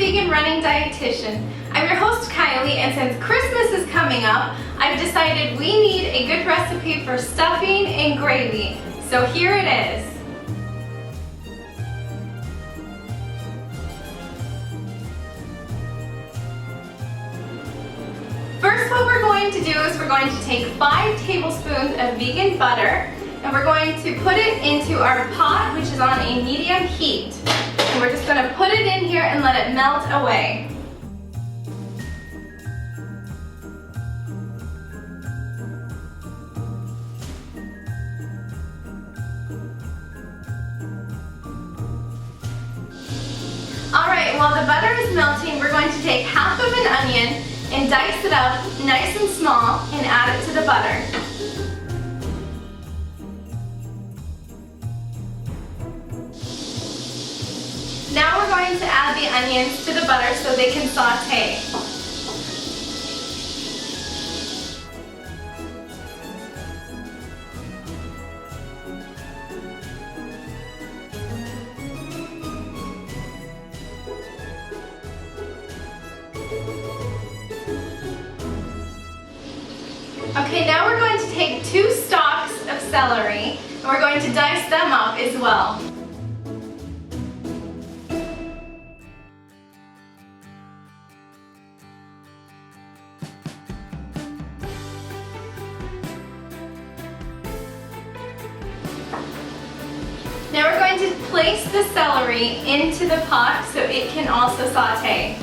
Vegan Running Dietitian. I'm your host Kylie, and since Christmas is coming up, I've decided we need a good recipe for stuffing and gravy. So here it is. First, what we're going to do is we're going to take 5 tablespoons of vegan butter, and we're going to put it into our pot, which is on a medium heat. And we're just going to put it in here and let it melt away. Alright, while the butter is melting, we're going to take half of an onion and dice it up nice and small and add it to the butter. Now we're going to add the onions to the butter so they can saute. Okay, now we're going to take 2 stalks of celery and we're going to dice them up as well. Now we're going to place the celery into the pot so it can also saute.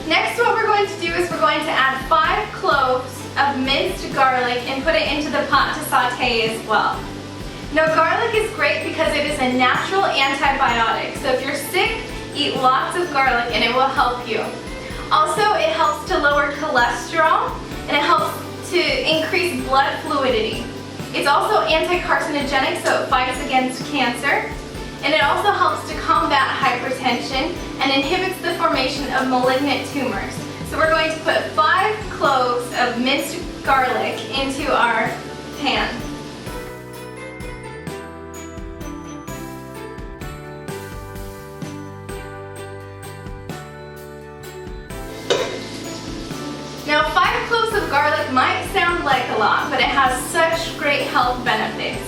Next, what we're going to do is we're going to add 5 cloves of minced garlic and put it into the pot to saute as well. Now, garlic is great because it is a natural antibiotic, so if you're sick, eat lots of garlic and it will help you. Also, it helps to lower cholesterol and it helps to increase blood fluidity. It's also anti-carcinogenic, so it fights against cancer. And it also helps to combat hypertension and inhibits the formation of malignant tumors. So we're going to put 5 cloves of minced garlic into our pan. Now, 5 cloves of garlic might sound like a lot, but it has such great health benefits.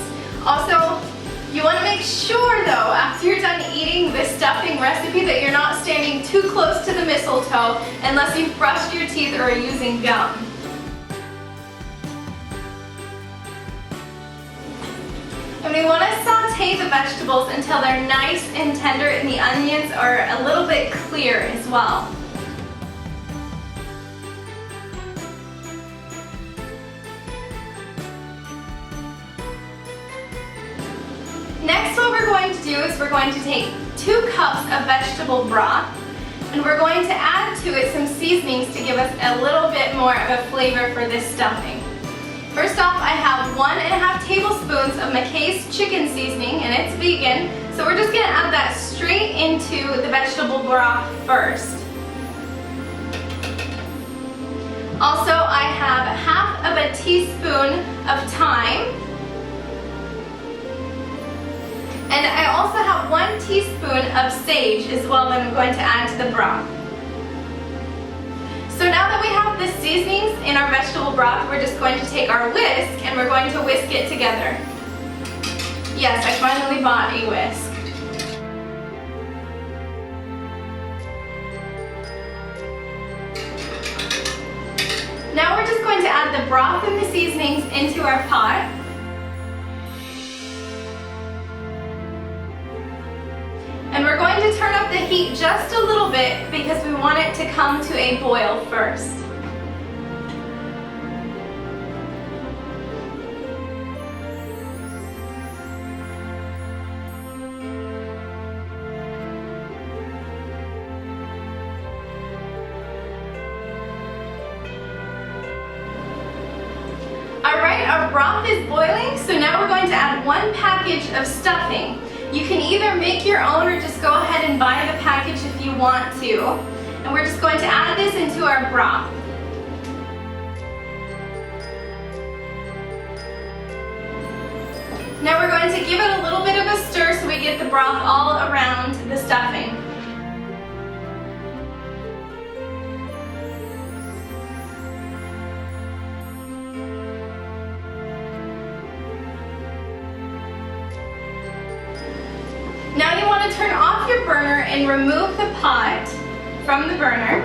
Also, you want to make sure though, after you're done eating this stuffing recipe, that you're not standing too close to the mistletoe unless you've brushed your teeth or are using gum. And we want to saute the vegetables until they're nice and tender and the onions are a little bit clear as well. Next, what we're going to do is we're going to take 2 cups of vegetable broth and we're going to add to it some seasonings to give us a little bit more of a flavor for this stuffing. First off, I have 1½ tablespoons of McKay's chicken seasoning, and it's vegan, so we're just going to add that straight into the vegetable broth first. Also, I have ½ of a teaspoon of thyme. And I also have 1 teaspoon of sage as well that I'm going to add to the broth. So now that we have the seasonings in our vegetable broth, we're just going to take our whisk and we're going to whisk it together. Yes, I finally bought a whisk. Now we're just going to add the broth and the seasonings into our pot. And we're going to turn up the heat just a little bit because we want it to come to a boil first. our broth is boiling, so now we're going to add 1 package of stuffing. You can either make your own or just go ahead and buy the package if you want to. And we're just going to add this into our broth. Now we're going to give it a little bit of a stir so we get the broth all around the stuffing. Now you want to turn off your burner and remove the pot from the burner.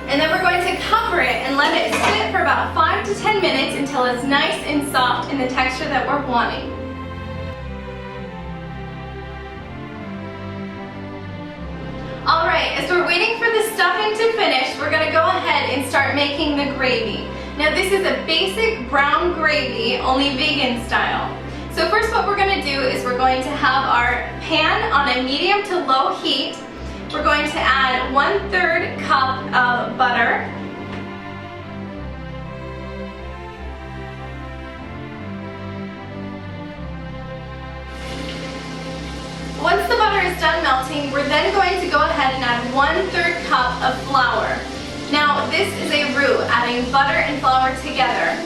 And then we're going to cover it and let it sit for about 5 to 10 minutes until it's nice and soft in the texture that we're wanting. Alright, as we're waiting for the stuffing to finish, we're going to go ahead and start making the gravy. Now this is a basic brown gravy, only vegan style. So first what we're going to do is we're going to have our pan on a medium to low heat. We're going to add 1/3 cup of butter. Once the butter is done melting, we're then going to go ahead and add 1/3 cup of flour. Now this is a roux, adding butter and flour together.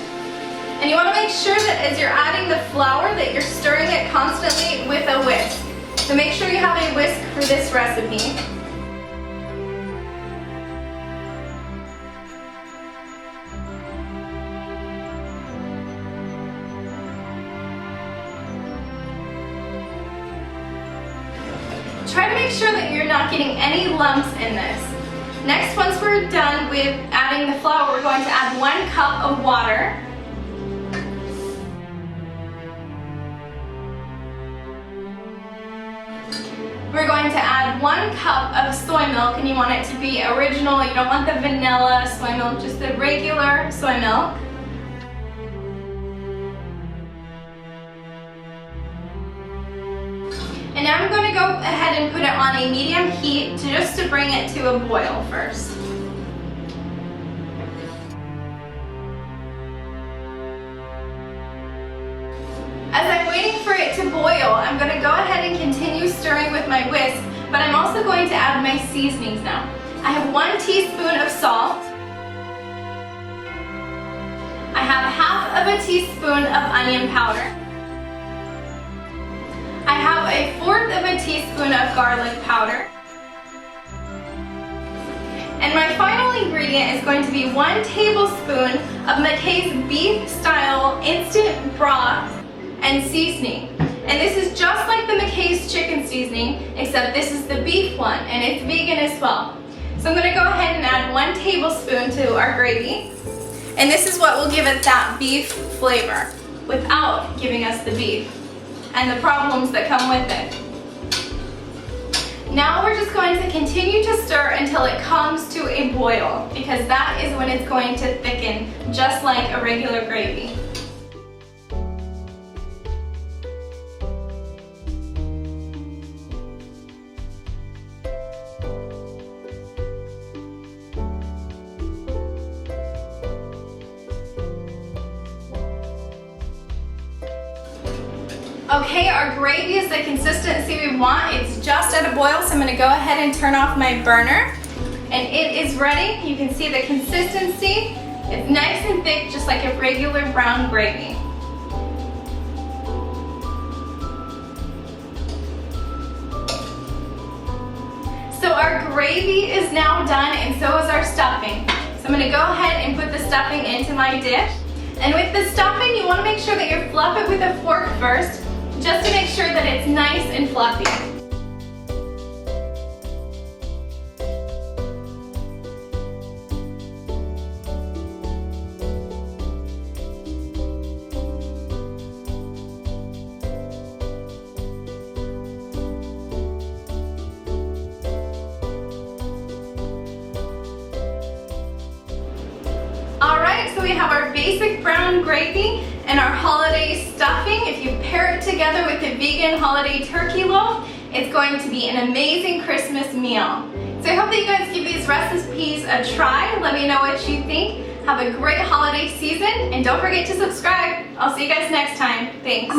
And you want to make sure that as you're adding the flour that you're stirring it constantly with a whisk. So make sure you have a whisk for this recipe. Try to make sure that you're not getting any lumps in this. Next, once we're done with adding the flour, we're going to add 1 cup of water. We're going to add 1 cup of soy milk, and you want it to be original. You don't want the vanilla soy milk, just the regular soy milk. And now I'm going to go ahead and put it on a medium heat just to bring it to a boil first. As I'm waiting for it to boil, I'm going to go ahead and continue stirring with my whisk, but I'm also going to add my seasonings now. I have 1 teaspoon of salt. I have 1/2 of a teaspoon of onion powder. I have 1/4 of a teaspoon of garlic powder. And my final ingredient is going to be 1 tablespoon of McKay's beef style instant broth and seasoning. And this is just like the McKay's chicken seasoning, except this is the beef one, and it's vegan as well. So I'm going to go ahead and add 1 tablespoon to our gravy. And this is what will give it that beef flavor without giving us the beef and the problems that come with it. Now we're just going to continue to stir until it comes to a boil, because that is when it's going to thicken, just like a regular gravy. Okay, our gravy is the consistency we want. It's just at a boil, so I'm going to go ahead and turn off my burner. And it is ready. You can see the consistency. It's nice and thick, just like a regular brown gravy. So our gravy is now done, and so is our stuffing. So I'm going to go ahead and put the stuffing into my dish. And with the stuffing, you want to make sure that you fluff it with a fork first, just to make sure that it's nice and fluffy. Alright, so we have our basic brown gravy and our holiday stuffing. If you pair it together with a vegan holiday turkey loaf, it's going to be an amazing Christmas meal. So I hope that you guys give these recipes a try. Let me know what you think. Have a great holiday season, and don't forget to subscribe. I'll see you guys next time. Thanks.